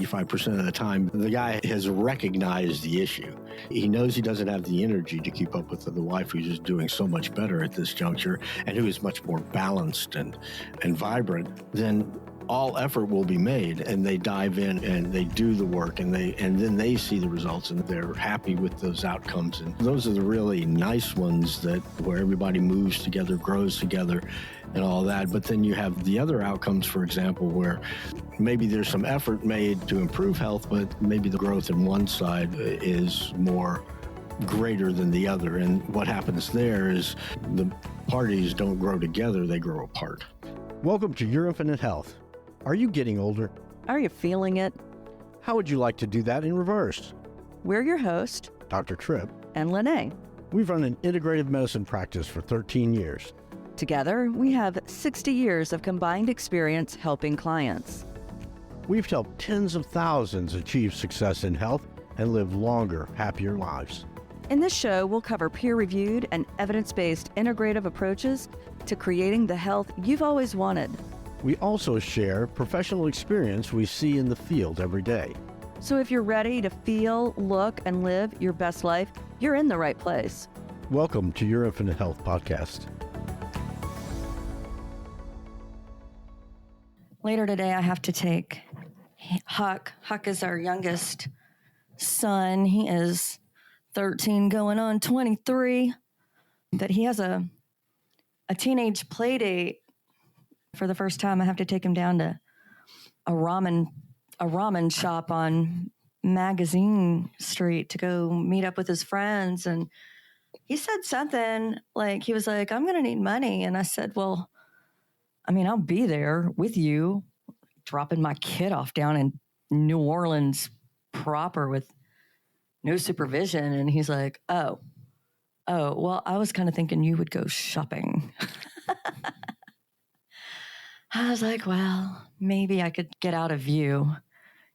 95% of the time, the guy has recognized the issue. He knows he doesn't have the energy to keep up with the wife who's just doing so much better at this juncture and who is much more balanced and vibrant. Then all effort will be made, and they dive in and they do the work, and then they see the results and they're happy with those outcomes. And those are the really nice ones where everybody moves together, grows together, and all that. But then you have the other outcomes, for example, where maybe there's some effort made to improve health, but maybe the growth in one side is more greater than the other. And what happens there is the parties don't grow together, they grow apart. Welcome to Your Infinite Health. Are you getting older? Are you feeling it? How would you like to do that in reverse? We're your host, Dr. Tripp and LeNae. We've run an integrative medicine practice for 13 years. Together, we have 60 years of combined experience helping clients. We've helped tens of thousands achieve success in health and live longer, happier lives. In this show, we'll cover peer-reviewed and evidence-based integrative approaches to creating the health you've always wanted. We also share professional experience we see in the field every day. So if you're ready to feel, look, and live your best life, you're in the right place. Welcome to Your Infinite Health podcast. Later today, I have to take Huck. Huck is our youngest son. He is 13 going on 23. But he has a teenage play date. For the first time, I have to take him down to a ramen shop on Magazine Street to go meet up with his friends. And he said something like, he was like, I'm going to need money. And I said, well, I mean, I'll be there with you, dropping my kid off down in New Orleans proper with no supervision. And he's like, oh, well, I was kind of thinking you would go shopping. I was like, well, maybe I could get out of view,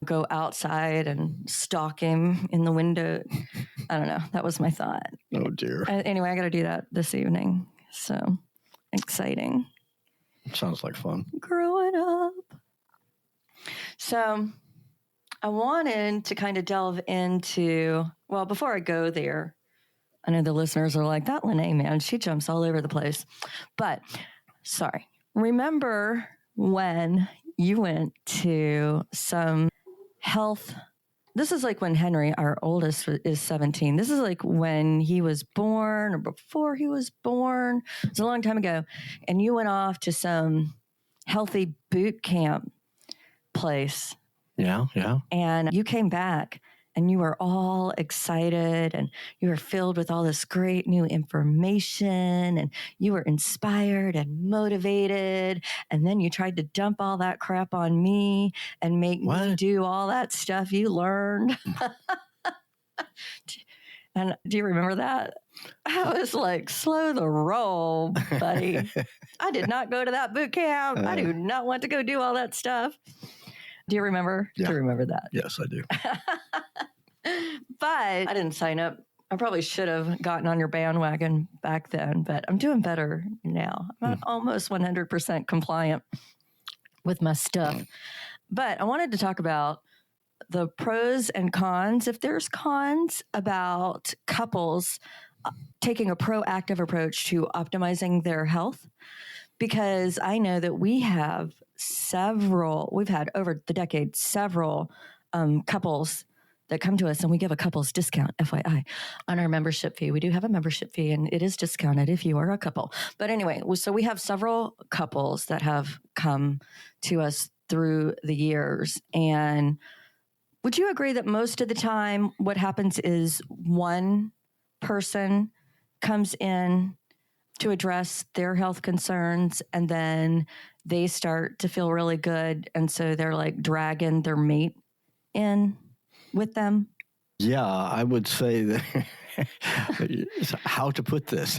go outside and stalk him in the window. I don't know. That was my thought. Oh, dear. Anyway, I got to do that this evening. So exciting. Sounds like fun. Growing up. So I wanted to kind of delve into, well, before I go there, I know the listeners are like, that LeNae, man, she jumps all over the place. But sorry. Remember when you went to some health, this is like when Henry, our oldest, is 17. This is like when he was born or before he was born. It was a long time ago. And you went off to some healthy boot camp place. Yeah. And you came back and you were all excited and you were filled with all this great new information and you were inspired and motivated. And then you tried to dump all that crap on me and make me do all that stuff you learned. And do you remember that? I was like, slow the roll, buddy. I did not go to that boot camp. I do not want to go do all that stuff. Do you remember? Yeah. Do you remember that? Yes, I do. But I didn't sign up. I probably should have gotten on your bandwagon back then, but I'm doing better now. I'm almost 100% compliant with my stuff. But I wanted to talk about the pros and cons. If there's cons about couples taking a proactive approach to optimizing their health, because I know that we've had over the decades, several couples that come to us and we give a couple's discount, FYI, on our membership fee. We do have a membership fee and it is discounted if you are a couple. But anyway, so we have several couples that have come to us through the years. And would you agree that most of the time what happens is one person comes in to address their health concerns and then they start to feel really good. And so they're like dragging their mate in with them? Yeah, I would say that how to put this.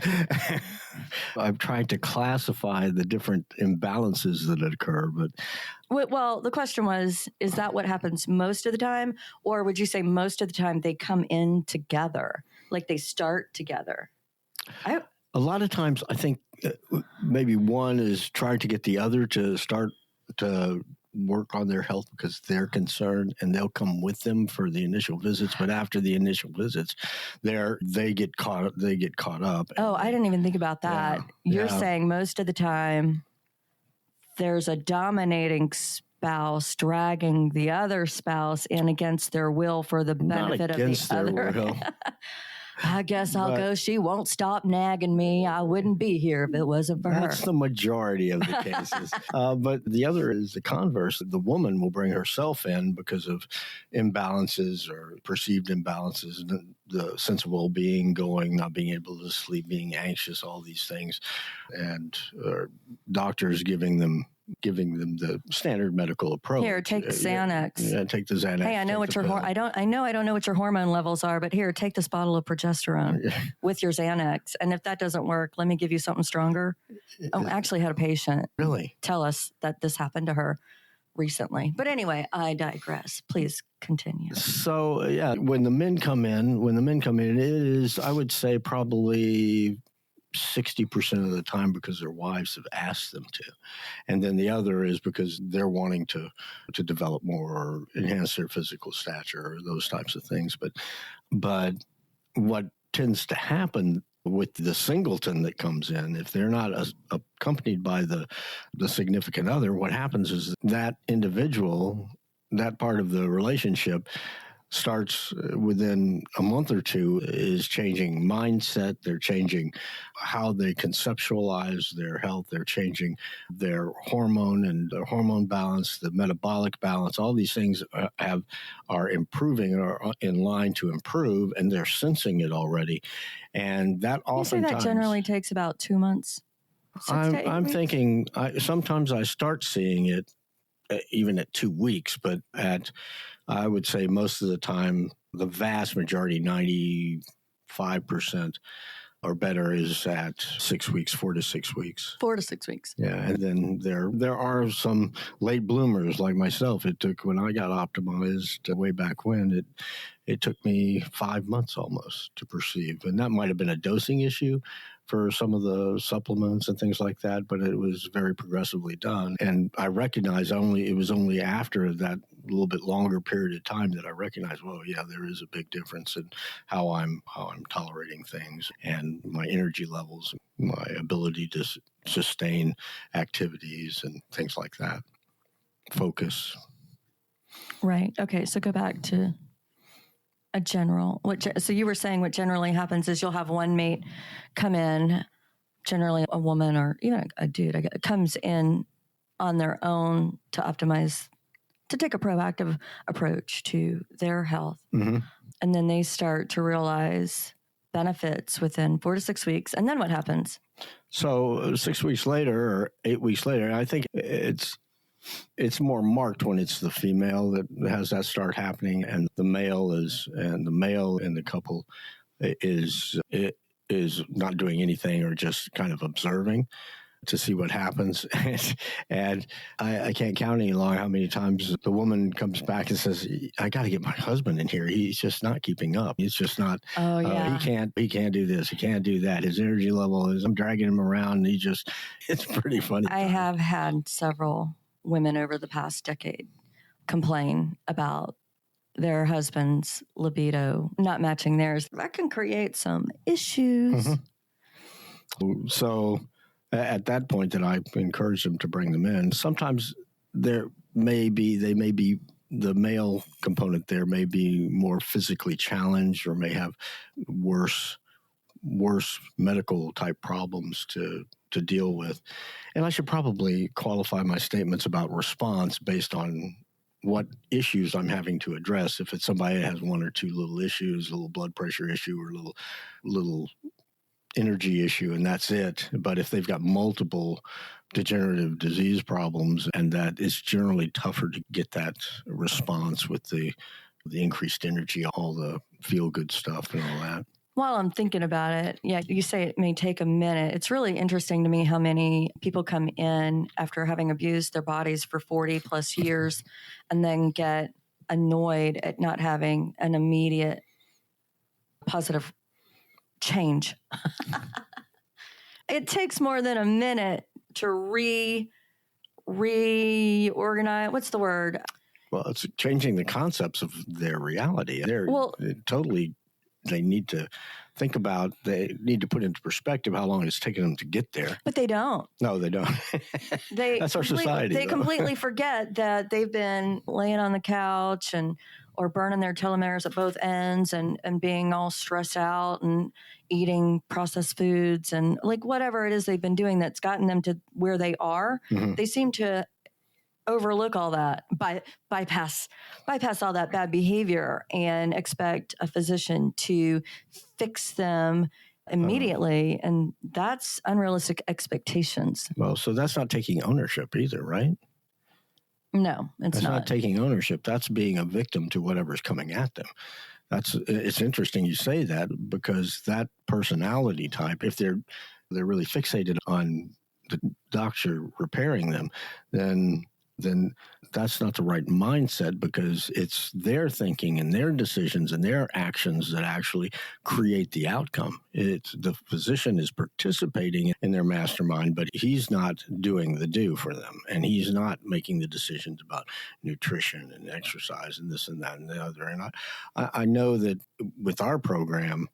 I'm trying to classify the different imbalances that occur, but well, the question was, is that what happens most of the time? Or would you say most of the time they come in together, like they start together? A lot of times I think maybe one is trying to get the other to start to work on their health because they're concerned, and they'll come with them for the initial visits. But after the initial visits, they get caught up. Oh, I didn't even think about that. You're saying most of the time there's a dominating spouse dragging the other spouse in against their will for the benefit of the other. Will. I guess I'll go. She won't stop nagging me. I wouldn't be here if it wasn't for her. That's the majority of the cases. But the other is the converse. The woman will bring herself in because of imbalances or perceived imbalances, the sense of well-being going, not being able to sleep, being anxious, all these things. And doctors giving them the standard medical approach. Here, take Xanax. Yeah, take the Xanax. Hey, I know what I don't know what your hormone levels are, but here, take this bottle of progesterone with your Xanax. And if that doesn't work, let me give you something stronger. I actually had a patient tell us that this happened to her recently. But anyway, I digress. Please continue. So, when the men come in, it is, I would say, probably 60% of the time because their wives have asked them to. And then the other is because they're wanting to develop more or enhance their physical stature or those types of things. But what tends to happen with the singleton that comes in, if they're not accompanied by the significant other, what happens is that individual, that part of the relationship, starts within a month or two, is changing mindset. They're changing how they conceptualize their health. They're changing their hormone balance, the metabolic balance. All these things are improving or are in line to improve, and they're sensing it already. And that oftentimes... You say that generally takes about 2 months? I'm thinking sometimes I start seeing it even at 2 weeks, but I would say most of the time, the vast majority, 95% or better, is at 6 weeks, 4 to 6 weeks. 4 to 6 weeks. Yeah, and then there are some late bloomers like myself. It took, when I got optimized way back when, it took me 5 months almost to perceive. And that might have been a dosing issue for some of the supplements and things like that, but it was very progressively done. And I recognized it was only after that little bit longer period of time that I recognized, well, yeah, there is a big difference in how I'm tolerating things and my energy levels, my ability to sustain activities and things like that. Focus. Right. Okay. So go back to a general. So you were saying what generally happens is you'll have one mate come in, generally a woman or even a dude, comes in on their own to optimize, to take a proactive approach to their health. Mm-hmm. And then they start to realize benefits within 4 to 6 weeks. And then what happens? So 6 weeks later or 8 weeks later, I think it's more marked when it's the female that has that start happening, and the male in the couple is not doing anything or just kind of observing to see what happens. And I can't count any longer how many times the woman comes back and says, I got to get my husband in here. He's just not keeping up. He's just not, he can't do this. He can't do that. His energy level I'm dragging him around. And it's pretty funny. I have had several women over the past decade complain about their husband's libido not matching theirs. That can create some issues. Mm-hmm. So at that point that I encourage them to bring them in, sometimes the male component there may be more physically challenged or may have worse medical type problems to deal with. And I should probably qualify my statements about response based on what issues I'm having to address. If it's somebody that has one or two little issues, a little blood pressure issue or a little energy issue, and that's it. But if they've got multiple degenerative disease problems, and that it's generally tougher to get that response with the increased energy, all the feel-good stuff and all that. While I'm thinking about it, you say it may take a minute. It's really interesting to me how many people come in after having abused their bodies for 40 plus years and then get annoyed at not having an immediate positive change. It takes more than a minute to reorganize. What's the word? Well, it's changing the concepts of their reality. They need to think about, they need to put into perspective how long it's taken them to get there. But they don't. No, they don't. That's our society. They completely forget that they've been laying on the couch or burning their telomeres at both ends and being all stressed out and eating processed foods and like whatever it is they've been doing that's gotten them to where they are. Mm-hmm. They seem to overlook all that, bypass all that bad behavior and expect a physician to fix them immediately. And that's unrealistic expectations. Well, so that's not taking ownership either, right? No, it's not taking ownership. That's being a victim to whatever's coming at them. It's interesting you say that, because that personality type, if they're really fixated on the doctor repairing them, then that's not the right mindset, because it's their thinking and their decisions and their actions that actually create the outcome. It's the physician is participating in their mastermind, but he's not doing the do for them, and he's not making the decisions about nutrition and exercise and this and that and the other. And I know that with our program,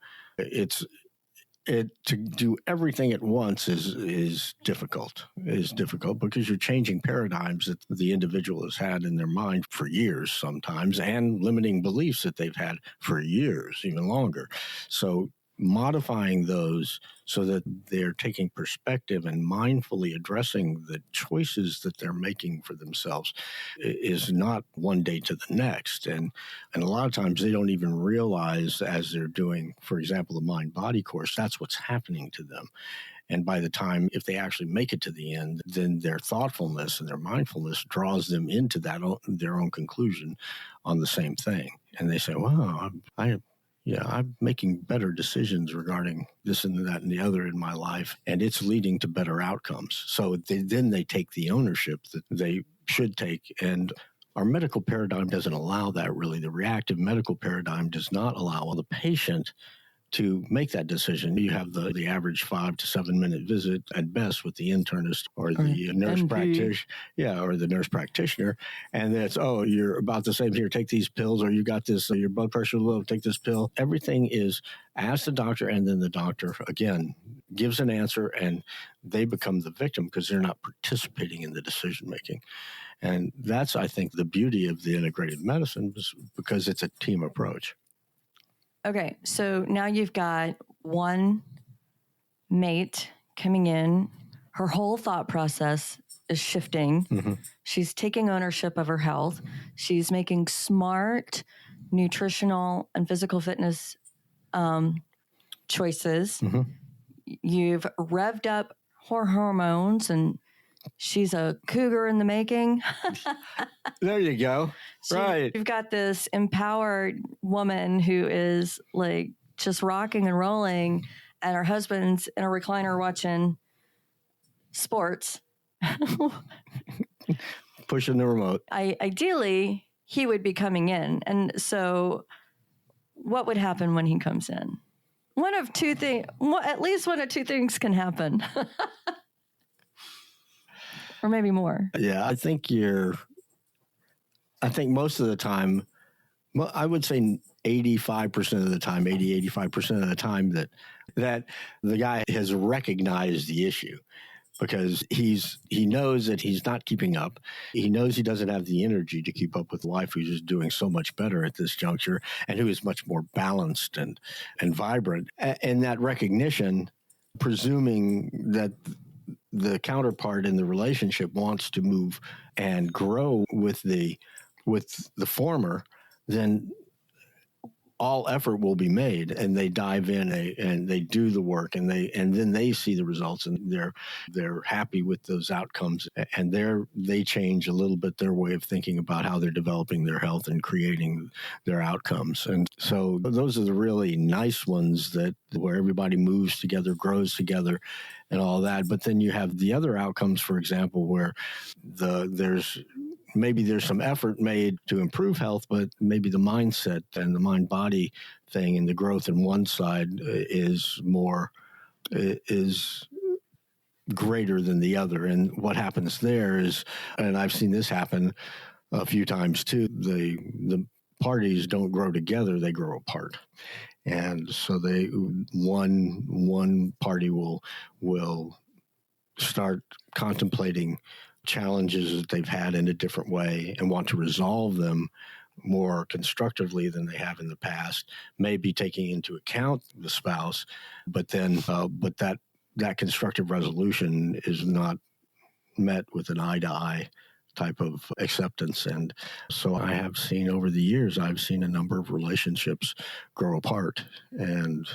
to do everything at once is difficult because you're changing paradigms that the individual has had in their mind for years sometimes, and limiting beliefs that they've had for years, even longer. So modifying those so that they're taking perspective and mindfully addressing the choices that they're making for themselves is not one day to the next. And a lot of times they don't even realize, as they're doing, for example, the mind-body course, that's what's happening to them. And by the time, if they actually make it to the end, then their thoughtfulness and their mindfulness draws them into their own conclusion on the same thing. And they say, wow, I'm making better decisions regarding this and that and the other in my life, and it's leading to better outcomes. So then they take the ownership that they should take. And our medical paradigm doesn't allow that, really. The reactive medical paradigm does not allow the patient to make that decision. You have the average 5 to 7 minute visit at best with the internist or the nurse practitioner, or the nurse practitioner, and that's, you're about the same here. Take these pills, or you got this. Your blood pressure low. Take this pill. Everything is ask the doctor, and then the doctor again gives an answer, and they become the victim because they're not participating in the decision making. And that's, I think, the beauty of the integrative medicine, because it's a team approach. Okay, so now you've got one mate coming in. Her whole thought process is shifting. Mm-hmm. She's taking ownership of her health. She's making smart nutritional and physical fitness choices. Mm-hmm. You've revved up her hormones, and she's a cougar in the making. There you go. Right. You've got this empowered woman who is like just rocking and rolling, and her husband's in a recliner watching sports. Pushing the remote. Ideally, he would be coming in. And so what would happen when he comes in? One of two things, at least one of two things can happen. Or maybe more. Yeah, I think most of the time, well, I would say 85% of the time, 85% of the time that the guy has recognized the issue, because he knows that he's not keeping up. He knows he doesn't have the energy to keep up with wife, who's just doing so much better at this juncture and who is much more balanced and vibrant. And that recognition, presuming that the counterpart in the relationship wants to move and grow with the former, then all effort will be made, and they dive in and they do the work, and then they see the results, and they're happy with those outcomes, and they change a little bit their way of thinking about how they're developing their health and creating their outcomes. And so those are the really nice ones, where everybody moves together, grows together, and all that. But then you have the other outcomes, for example, where there's some effort made to improve health, but maybe the mindset and the mind-body thing and the growth in one side is greater than the other. And what happens there is, and I've seen this happen a few times too, the parties don't grow together, they grow apart. And so one party will start contemplating challenges that they've had in a different way and want to resolve them more constructively than they have in the past, maybe taking into account the spouse, but then that constructive resolution is not met with an eye-to-eye type of acceptance. And so I have seen over the years, I've seen a number of relationships grow apart and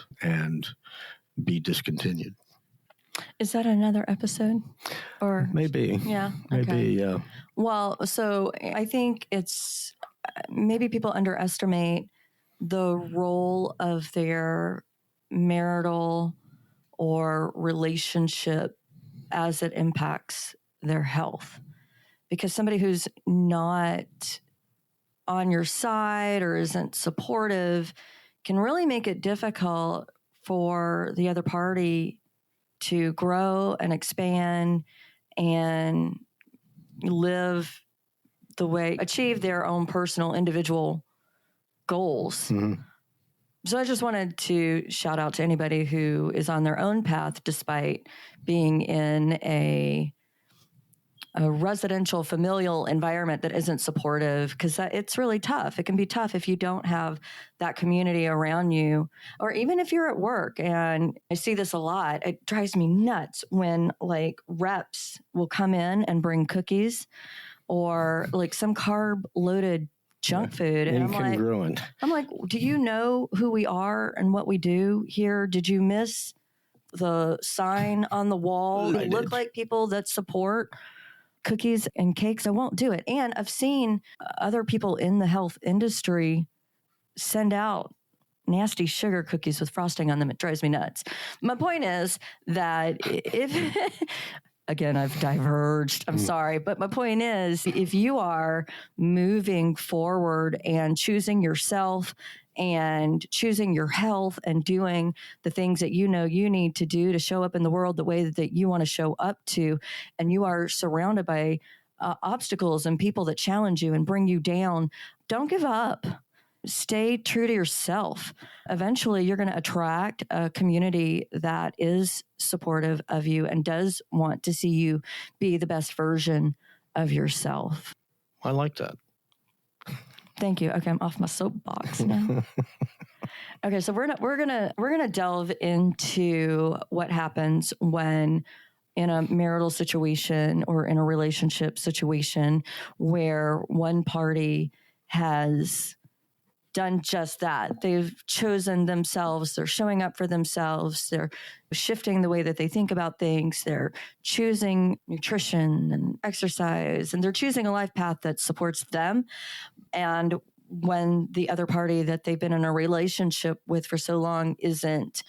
be discontinued. Is that another episode? Or maybe. Yeah. Maybe, okay. yeah. Well, so I think it's maybe people underestimate the role of their marital or relationship as it impacts their health. Because somebody who's not on your side or isn't supportive can really make it difficult for the other party to grow and expand and achieve their own personal individual goals. Mm-hmm. So I just wanted to shout out to anybody who is on their own path despite being in a residential familial environment that isn't supportive, because it's really tough. It can be tough if you don't have that community around you, or even if you're at work. And I see this a lot. It drives me nuts when like reps will come in and bring cookies or like some carb loaded junk food. And I'm like, do you know who we are and what we do here? Did you miss the sign on the wall? We look like people that support cookies and cakes. I won't do it. And I've seen other people in the health industry send out nasty sugar cookies with frosting on them. It drives me nuts. My point is that if, again, I've diverged. I'm sorry. But my point is, if you are moving forward and choosing yourself and choosing your health and doing the things that you know you need to do to show up in the world the way that you want to show up to, and you are surrounded by obstacles and people that challenge you and bring you down, don't give up. Stay true to yourself. Eventually, you're going to attract a community that is supportive of you and does want to see you be the best version of yourself. I like that. Thank you. Okay, I'm off my soapbox now. Okay, so we're gonna delve into what happens when in a marital situation or in a relationship situation where one party has done just that. They've chosen themselves. They're showing up for themselves. They're shifting the way that they think about things. They're choosing nutrition and exercise, and they're choosing a life path that supports them. And when the other party that they've been in a relationship with for so long isn't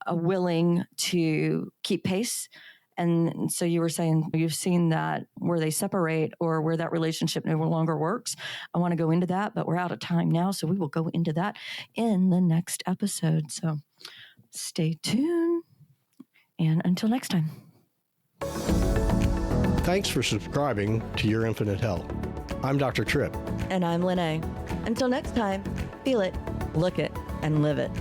willing to keep pace. And so you were saying you've seen that where they separate or where that relationship no longer works. I want to go into that, but we're out of time now. So we will go into that in the next episode. So stay tuned. And until next time. Thanks for subscribing to Your Infinite Health. I'm Dr. Tripp. And I'm LeNae. Until next time, feel it, look it, and live it.